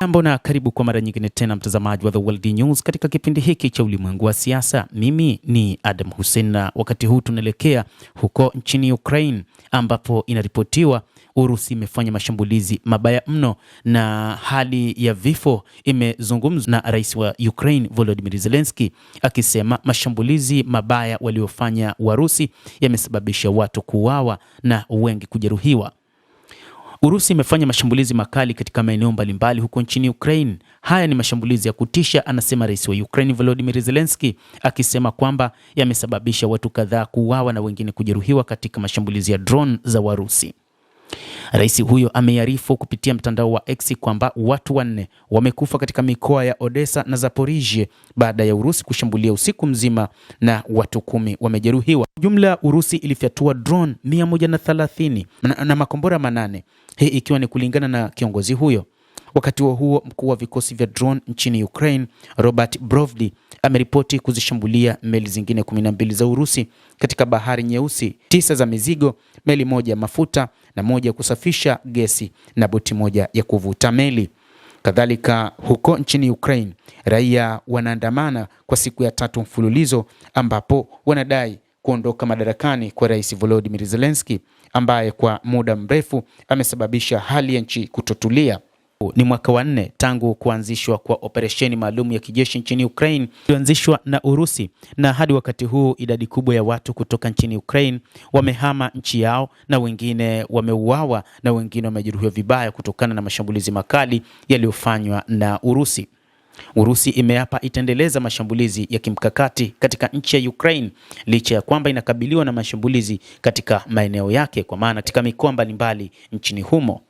Jambo na karibu kwa mara nyingine tena mtazamaji wa The World News katika kipindi hiki cha ulimwengu wa siasa. Mimi ni Adam Hussein na wakati huu tunaelekea huko nchini Ukraine ambapo inaripotiwa Urusi imefanya mashambulizi mabaya mno na hali ya vifo imezungumzwa na rais wa Ukraine Volodymyr Zelensky akisema mashambulizi mabaya waliofanya Warusi yamesababisha watu kuuawa na wengi kujeruhiwa. Urusi imefanya mashambulizi makali katika maeneo mbalimbali huko nchini Ukraine. Haya ni mashambulizi ya kutisha, anasema rais wa Ukraine Volodymyr Zelensky, akisema kwamba yamesababisha watu kadhaa kuuawa na wengine kujeruhiwa katika mashambulizi ya drone za Warusi. Rais huyo amearifu kupitia mtandao wa X kwamba watu 4 wamekufa katika mikoa ya Odessa na Zaporizhia baada ya Urusi kushambulia usiku mzima na watu 10 wamejeruhiwa. Jumla Urusi ilifyatua drone 130 na makombora 8. Hii ikiwa ni kulingana na kiongozi huyo. Wakati huo mkuu wa vikosi vya drone nchini Ukraine Robert Brovdi ameripoti kuzishambulia meli zingine 12 za Urusi katika Bahari Nyeusi, 9 za mizigo, meli moja ya mafuta na moja ya kusafisha gesi na boti moja ya kuvuta meli. Kadhalika huko nchini Ukraine raia wanaandamana kwa siku ya 3 mfululizo ambapo wanadai kuondoka madarakani kwa Rais Volodymyr Zelensky ambaye kwa muda mrefu amesababisha hali ya nchi kutotulia. Ni mwaka wa 4 tangu kuanzishwa kwa operesheni maalum ya kijeshi nchini Ukraine iliyoanzishwa na Urusi, na hadi wakati huu idadi kubwa ya watu kutoka nchini Ukraine wamehama nchi yao na wengine wameuawa na wengine wamejeruhiwa vibaya kutokana na mashambulizi makali yaliyofanywa na Urusi. Urusi imeapa itaendeleza mashambulizi ya kimkakati katika nchi ya Ukraine licha ya kwamba inakabiliwa na mashambulizi katika maeneo yake, kwa maana katika mikoa mbalimbali nchini humo.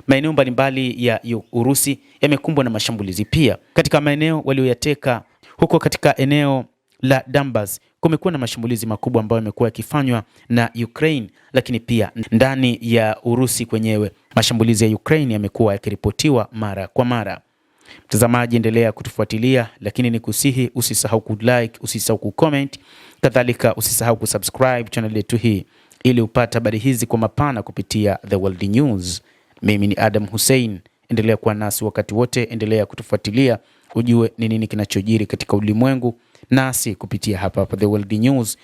Maeneo mbalimbali ya Urusi yamekumbwa na mashambulizi pia. Katika maeneo walioyateka huko katika eneo la Donbas kumekuwa na mashambulizi makubwa ambayo yamekuwa yakifanywa na Ukraine, lakini pia ndani ya Urusi kwenyewe mashambulizi ya Ukraine yamekuwa yakiripotiwa mara kwa mara. Mtazamaji, endelea kutufuatilia, lakini nikusihi usisahau kulike, usisahau kucomment, kadhalika usisahau kusubscribe channel yetu hii ili upate habari hizi kwa mapana kupitia The World News. Mimi ni Adam Hussein, endelea kuwa nasi wakati wote, endelea kutufuatilia ujue ni nini kinachojiri katika ulimwengu nasi kupitia hapa The World News.